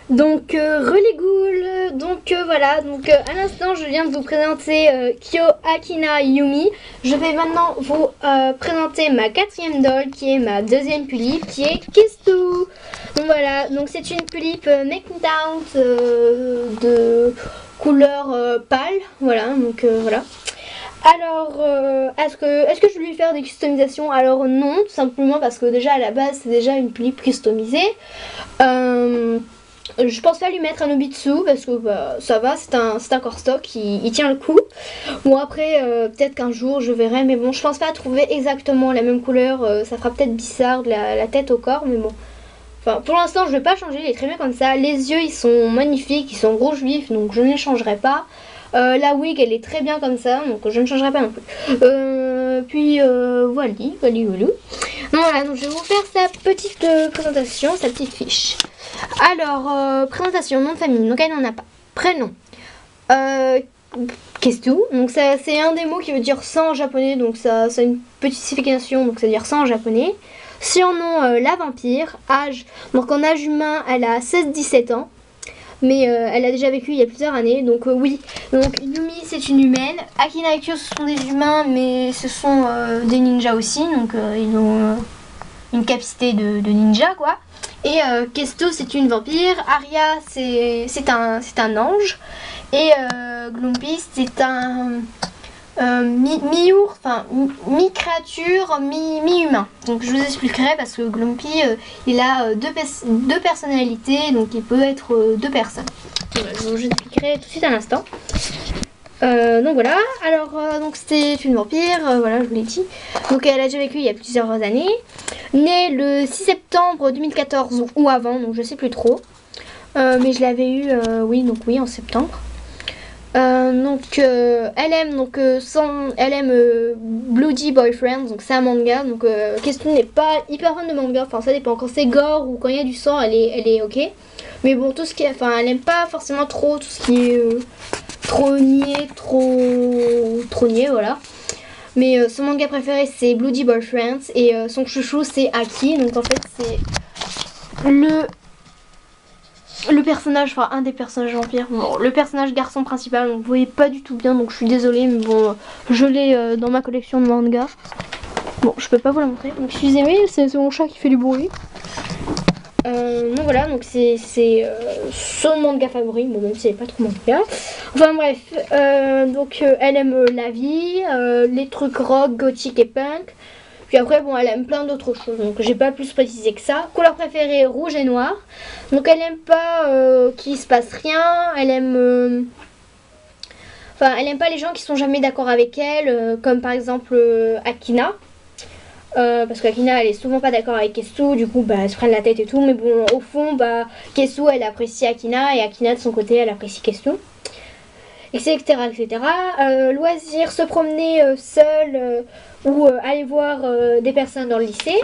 Donc relégoule, donc voilà, donc à l'instant je viens de vous présenter Kyo, Akina, Yumi. Je vais maintenant vous présenter ma quatrième doll qui est ma deuxième Pulipe qui est Kestu. Donc voilà, donc c'est une Pulipe Make Out de couleur pâle, voilà, donc voilà. Alors, est-ce que je vais lui faire des customisations? Alors non, tout simplement parce que déjà à la base c'est déjà une Pulipe customisée. Je pense pas lui mettre un Nobitsu parce que bah, ça va, c'est un corps stock, il tient le coup. Bon après, peut-être qu'un jour je verrai, mais bon je pense pas trouver exactement la même couleur, ça fera peut-être bizarre de la tête au corps, mais bon. Enfin pour l'instant je vais pas changer, il est très bien comme ça. Les yeux ils sont magnifiques, ils sont rouge vif donc je ne les changerai pas. La wig elle est très bien comme ça donc je ne changerai pas non plus. Puis voilà. Donc voilà, donc je vais vous faire sa petite présentation, sa petite fiche. Alors, présentation, nom de famille, donc elle n'en a pas. Prénom, Kestu, donc ça c'est un des mots qui veut dire 100 en japonais, donc ça a une petite signification, donc ça veut dire 100 en japonais. Surnom, la vampire. Âge, donc en âge humain elle a 16-17 ans. Mais elle a déjà vécu il y a plusieurs années, donc oui. Donc Yumi c'est une humaine, Akina et Kyo ce sont des humains, mais ce sont des ninjas aussi, donc ils ont une capacité de ninja quoi. Et Kesto c'est une vampire, Arya c'est un ange, et Glumpy c'est un mi-ours, enfin mi-créature, mi-humain. Donc je vous expliquerai parce que Glumpy il a deux personnalités, donc il peut être deux personnes. Voilà, je vous expliquerai tout de suite à l'instant. Donc voilà, alors donc c'est une vampire, voilà je vous l'ai dit. Donc elle a déjà vécu il y a plusieurs années. Née le 6 septembre 2014 ou avant, donc je sais plus trop. Mais je l'avais eu, oui en septembre. Elle aime Bloody Boyfriend, donc c'est un manga. Donc question n'est pas hyper fan de manga, enfin ça dépend. Quand c'est gore ou quand il y a du sang, elle est ok. Mais bon tout ce qui est, enfin elle aime pas forcément trop tout ce qui est trop niais, voilà. Mais son manga préféré c'est Bloody Boyfriend et son chouchou c'est Aki. Donc en fait c'est le personnage, enfin un des personnages vampires, bon, le personnage garçon principal, donc vous voyez pas du tout bien, donc je suis désolée, mais bon, je l'ai dans ma collection de manga. Bon, je peux pas vous la montrer, donc excusez-moi, c'est mon chat qui fait du bruit. Donc voilà, donc c'est son manga favori, bon même si elle est pas trop manga. Enfin bref, elle aime la vie, les trucs rock, gothique et punk. Puis après, bon, elle aime plein d'autres choses, donc j'ai pas plus précisé que ça. Couleur préférée, rouge et noir. Donc elle aime pas qu'il se passe rien, elle aime... elle aime pas les gens qui sont jamais d'accord avec elle, comme par exemple Akina. Parce qu'Akina elle est souvent pas d'accord avec Kesu, du coup bah elle se prend la tête et tout, mais bon au fond bah Kesu elle apprécie Akina et Akina de son côté elle apprécie Kesu. Etc. etc. Loisir, se promener seul ou aller voir des personnes dans le lycée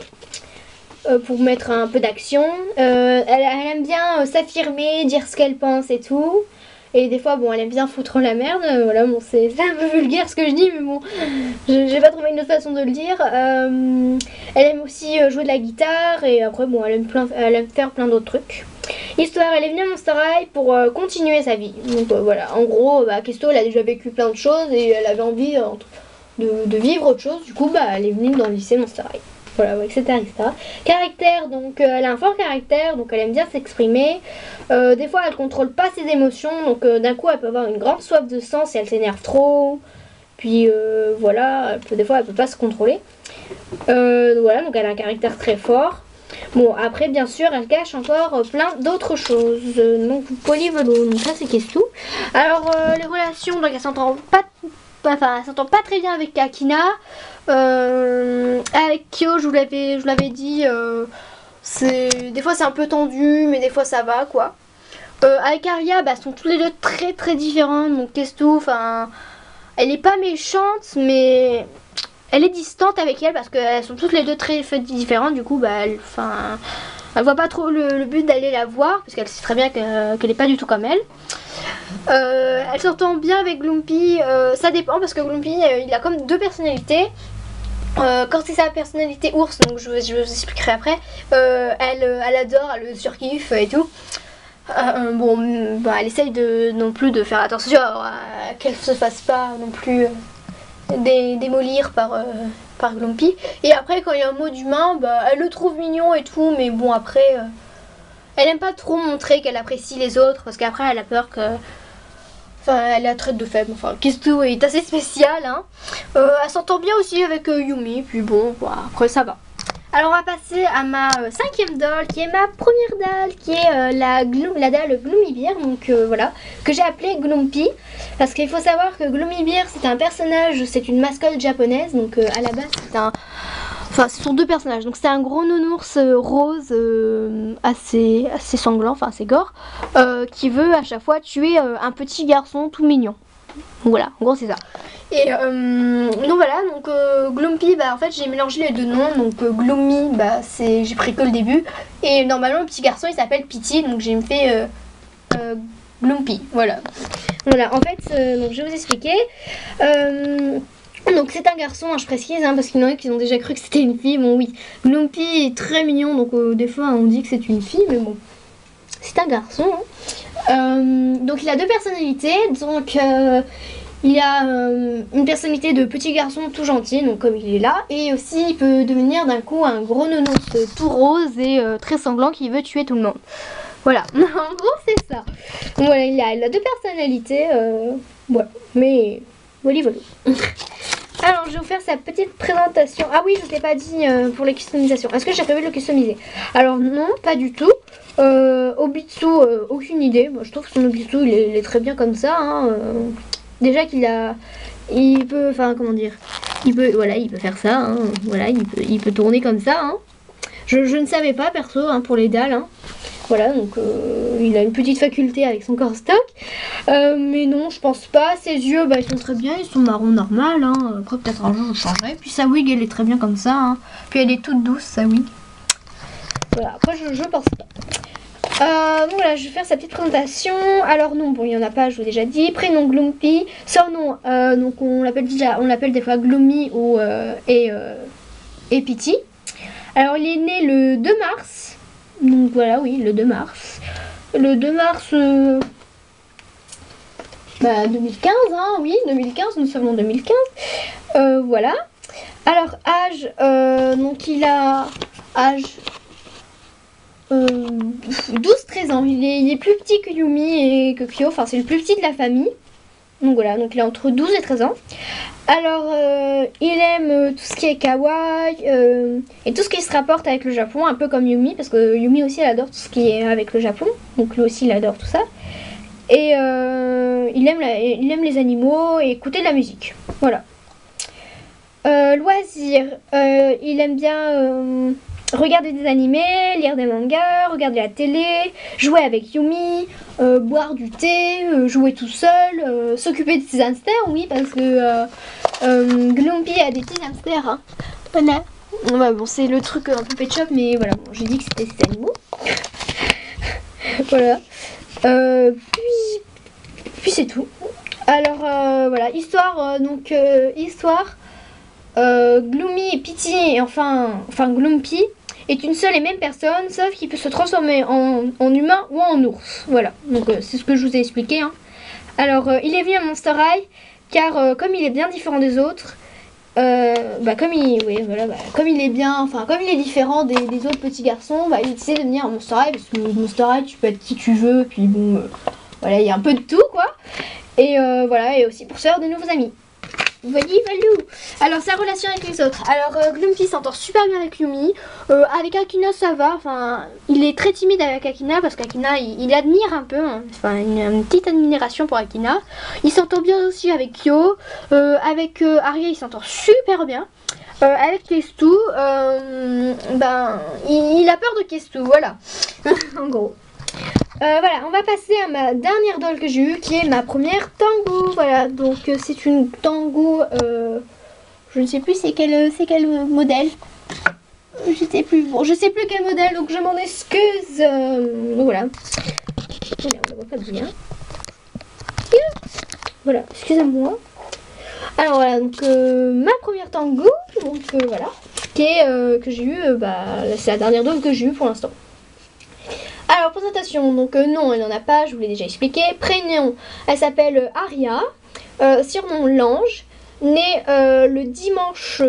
pour mettre un peu d'action. Elle aime bien s'affirmer, dire ce qu'elle pense et tout. Et des fois, bon, elle aime bien foutre la merde. Voilà, bon, c'est un peu vulgaire ce que je dis, mais bon, j'ai pas trouvé une autre façon de le dire. Elle aime aussi jouer de la guitare et après, bon, elle aime faire plein d'autres trucs. Histoire, elle est venue à Monster High pour continuer sa vie. Donc voilà, en gros, Kesto elle a déjà vécu plein de choses et elle avait envie de vivre autre chose. Du coup, elle est venue dans le lycée Monster High. Voilà, etc., etc. Caractère, donc elle a un fort caractère, donc elle aime bien s'exprimer. Des fois, elle contrôle pas ses émotions, donc d'un coup, elle peut avoir une grande soif de sang si elle s'énerve trop. Puis voilà, des fois, elle peut pas se contrôler. Voilà, donc elle a un caractère très fort. Bon, après, bien sûr, elle cache encore plein d'autres choses. Donc, polyvolo, donc ça, c'est Kestu. Alors, les relations, donc elle s'entend pas très bien avec Akina. Avec Kyo, je vous l'avais dit, des fois c'est un peu tendu, mais des fois ça va, quoi. Avec Arya, elles sont tous les deux très très différentes. Donc Kestu, elle est pas méchante, mais... elle est distante avec elle parce qu'elles sont toutes les deux très différentes. Du coup, elle voit pas trop le but d'aller la voir parce qu'elle sait très bien qu'elle est pas du tout comme elle. Elle s'entend bien avec Glumpy. Ça dépend parce que Glumpy, il a comme deux personnalités. Quand c'est sa personnalité ours, donc je vous expliquerai après. Elle adore, elle le surkiffe et tout. Bon, bah, elle essaye non plus de faire attention qu'elle se fasse pas non plus démolir par Glompy. Et après, quand il y a un mot d'humain, bah, elle le trouve mignon et tout, mais bon, après, elle aime pas trop montrer qu'elle apprécie les autres, parce qu'après, elle a peur que... Enfin, elle la traite de faible. Enfin, Kistu est assez spéciale, hein. Elle s'entend bien aussi avec Yumi, puis bon, voilà, après, ça va. Alors on va passer à ma 5e doll, qui est ma première dalle, qui est la dalle Gloomy Bear, donc voilà, que j'ai appelée Glompy, parce qu'il faut savoir que Gloomy Bear c'est un personnage, c'est une mascotte japonaise, donc à la base c'est un... Enfin ce sont deux personnages, donc c'est un gros nounours rose assez sanglant, enfin assez gore, qui veut à chaque fois tuer un petit garçon tout mignon. Donc voilà, en gros c'est ça. Et donc voilà, donc Glompy, bah en fait j'ai mélangé les deux noms, donc Gloomy, bah j'ai pris que le début, et normalement le petit garçon il s'appelle Pity, donc j'ai fait Glompy, voilà. Voilà, en fait, donc je vais vous expliquer. Donc c'est un garçon, hein, je précise, hein, parce qu'il y en a qui ont déjà cru que c'était une fille. Bon oui, Glompy est très mignon, donc des fois on dit que c'est une fille, mais bon, c'est un garçon. Hein. Donc il a deux personnalités, donc il a une personnalité de petit garçon tout gentil, donc comme il est là, et aussi il peut devenir d'un coup un gros nounours tout rose et très sanglant qui veut tuer tout le monde. Voilà, en gros c'est ça. Donc voilà, il a deux personnalités, voilà, mais voilà, voilà. Alors, je vais vous faire sa petite présentation. Ah oui, je ne t'ai pas dit pour les customisations. Est-ce que j'ai prévu de le customiser? Alors non, pas du tout. Obitsu, aucune idée. Moi, je trouve que son Obitsu, il est très bien comme ça. Hein. Déjà il peut, enfin comment dire, il peut faire ça. Hein. Voilà, il peut tourner comme ça. Hein. Je ne savais pas perso hein, pour les dalles. Hein. Voilà, donc il a une petite faculté avec son corps stock. Mais non, je pense pas. Ses yeux, bah, ils sont très bien. Ils sont marron normal. Hein. Après, peut-être un jour, je changerai. Puis sa wig, elle est très bien comme ça. Hein. Puis elle est toute douce, sa wig. Voilà, après, je pense pas. Donc voilà, je vais faire sa petite présentation. Alors non, bon, il n'y en a pas, je vous ai déjà dit. Prénom Glompy. Surnom, donc on l'appelle des fois Gloomy ou, et Pity. Alors il est né le 2 mars. Donc voilà, oui, le 2 mars. Le 2 mars 2015, hein, oui, 2015, nous sommes en 2015. Voilà. Alors, âge, donc il a âge 12-13 ans. Il est plus petit que Yumi et que Kyo, enfin c'est le plus petit de la famille. Donc voilà, donc il est entre 12 et 13 ans. Alors, il aime tout ce qui est kawaii et tout ce qui se rapporte avec le Japon, un peu comme Yumi, parce que Yumi aussi elle adore tout ce qui est avec le Japon, donc lui aussi il adore tout ça. Et il aime les animaux et écouter de la musique. Voilà. Loisirs, il aime bien regarder des animés, lire des mangas, regarder la télé, jouer avec Yumi, boire du thé, jouer tout seul, s'occuper de ses hamsters, oui, parce que Glompy a des petits hamsters. Hein. Voilà. Ouais, bon, c'est le truc un peu pet shop, mais voilà, bon, j'ai dit que c'était ses animaux. Voilà. Puis c'est tout. Alors, voilà, histoire, histoire. Gloomy et Pity, et enfin Glompy, est une seule et même personne, sauf qu'il peut se transformer en humain ou en ours. Voilà, donc c'est ce que je vous ai expliqué. Hein. Alors, il est venu à Monster High, car comme il est bien différent des autres, comme il est bien, enfin comme il est différent des autres petits garçons, bah, il décide de venir à Monster High, parce que Monster High, tu peux être qui tu veux, puis bon, voilà, il y a un peu de tout, quoi. Et voilà, et aussi pour se faire de nouveaux amis. Valou. Alors sa relation avec les autres. Alors Glompy s'entend super bien avec Yumi. Avec Akina ça va. Enfin, il est très timide avec Akina parce qu'Akina il admire un peu. Hein. Enfin, une petite admiration pour Akina. Il s'entend bien aussi avec Kyo. Avec Aria il s'entend super bien. Avec Kestu, il a peur de Kestu. Voilà. En gros. Voilà, on va passer à ma dernière doll que j'ai eue, qui est ma première Tango. Voilà, donc c'est une Tango, je ne sais plus c'est quel modèle. Je sais plus, bon, je sais plus quel modèle, donc je m'en excuse. Voilà. On ne voit pas bien. Voilà, excusez-moi. Alors voilà, donc ma première Tango, donc voilà, qui est que j'ai eue, c'est la dernière doll que j'ai eue pour l'instant. Alors, présentation, donc non, elle n'en a pas, je vous l'ai déjà expliqué. Prénom, elle s'appelle Aria. Surnom Lange. Née le dimanche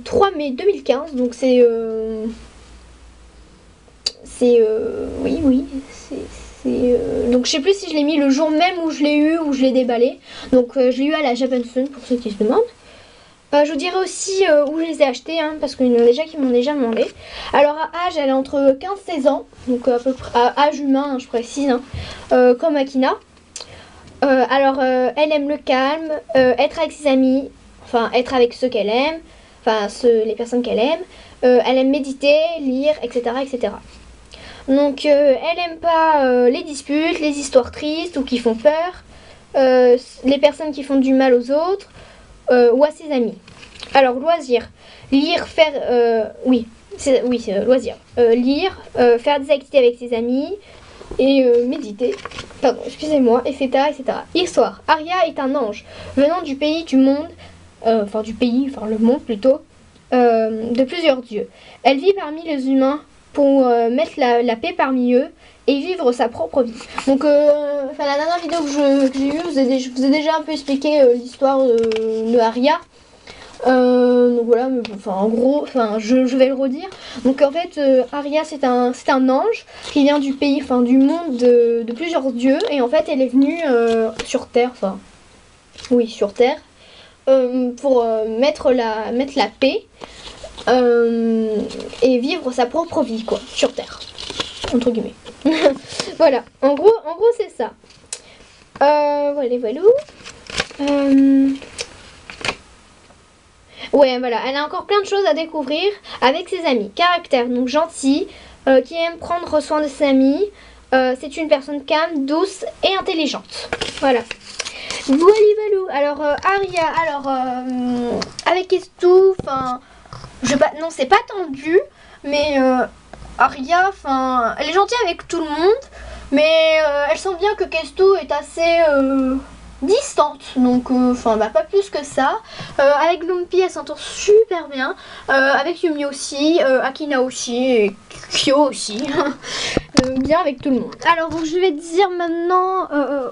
3 mai 2015, donc c'est... donc je sais plus si je l'ai mis le jour même où je l'ai eu ou je l'ai déballé. Donc je l'ai eu à la Japan Fun pour ceux qui se demandent. Je vous dirai aussi où je les ai achetés, hein, parce qu'il y en a déjà qui m'ont déjà demandé. Alors à âge, elle est entre 15-16 ans, donc à peu près à âge humain, hein, je précise, hein, comme Akina. Elle aime le calme, être avec ses amis, enfin être avec ceux qu'elle aime, enfin les personnes qu'elle aime. Elle aime méditer, lire, etc. etc. Donc elle aime pas les disputes, les histoires tristes ou qui font peur, les personnes qui font du mal aux autres ou à ses amis. Alors loisirs, lire, faire, loisirs, lire, faire des activités avec ses amis et méditer. Pardon, excusez-moi, etc., etc. Histoire. Aria est un ange venant du pays du monde, le monde plutôt, de plusieurs dieux. Elle vit parmi les humains pour mettre la paix parmi eux et vivre sa propre vie. Donc, la dernière vidéo que j'ai eue, je vous ai déjà un peu expliqué l'histoire de Aria. Donc voilà, mais bon, en gros, je vais le redire. Donc en fait, Aria c'est un ange qui vient du pays, du monde de plusieurs dieux. Et en fait, elle est venue sur Terre, sur Terre, pour mettre la paix et vivre sa propre vie, quoi, sur Terre, entre guillemets. Voilà, en gros c'est ça. Voilà. Ouais, voilà, elle a encore plein de choses à découvrir avec ses amis. Caractère, donc gentil, qui aime prendre soin de ses amis. C'est une personne calme, douce et intelligente. Voilà. Voilou. Alors, Aria, avec Kestou, non, c'est pas tendu, mais Aria, elle est gentille avec tout le monde, mais elle sent bien que Kestou est assez... distante, donc pas plus que ça. Avec Lumpy elle s'entend super bien, avec Yumi aussi, Akina aussi et Kyo aussi. Bien avec tout le monde. Alors donc je vais te dire maintenant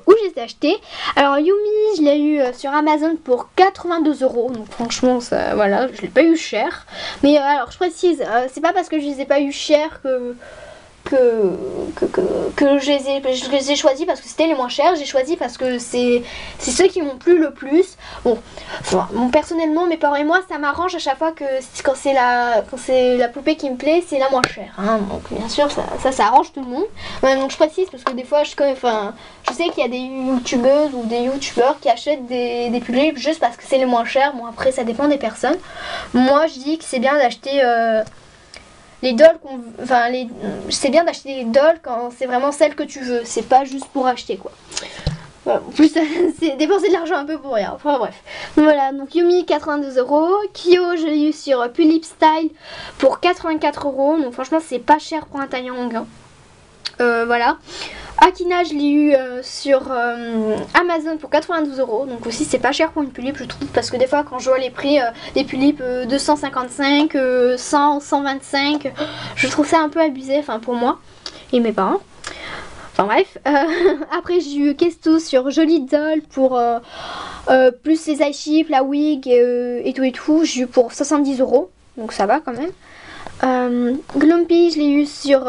où je les ai achetés. Alors Yumi je l'ai eu sur Amazon pour 82 €, donc franchement ça, voilà, je l'ai pas eu cher, mais alors je précise, c'est pas parce que je les ai pas eu cher que je les ai choisis parce que c'était les moins chers. J'ai choisi parce que c'est ceux qui m'ont plu le plus. Bon, personnellement, mes parents et moi, ça m'arrange à chaque fois que quand c'est la poupée qui me plaît, c'est la moins chère, hein. Donc bien sûr, ça arrange tout le monde. Ouais, donc je précise parce que des fois, je sais qu'il y a des youtubeuses ou des youtubeurs qui achètent des poupées juste parce que c'est les moins chers. Bon, après, ça dépend des personnes. Moi, je dis que c'est bien d'acheter... les dolls, c'est bien d'acheter des dolls quand c'est vraiment celle que tu veux. C'est pas juste pour acheter, quoi. Voilà, en plus, c'est dépenser de l'argent un peu pour rien. Enfin bref. Voilà, donc Yumi 82 €. Kyo, je l'ai eu sur Pulip Style pour 84 €. Donc franchement, c'est pas cher pour un taillong, hein. Voilà. Akina je l'ai eu sur Amazon pour 92 €, donc aussi c'est pas cher pour une Pulip je trouve, parce que des fois quand je vois les prix des Pulip 255, 100, 125, je trouve ça un peu abusé, pour moi et mes parents. Enfin bref, après j'ai eu Kestou sur Jolie Doll pour plus les eye chips, la wig et tout, j'ai eu pour 70 €, donc ça va quand même. Glumpy je l'ai eu sur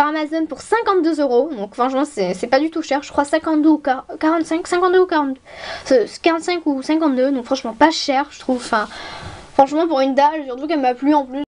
Amazon pour 52 €, donc franchement c'est pas du tout cher, je crois 52 ou 45, 52 ou 40, 45 ou 52, donc franchement pas cher je trouve, franchement pour une dalle, surtout qu'elle m'a plu en plus.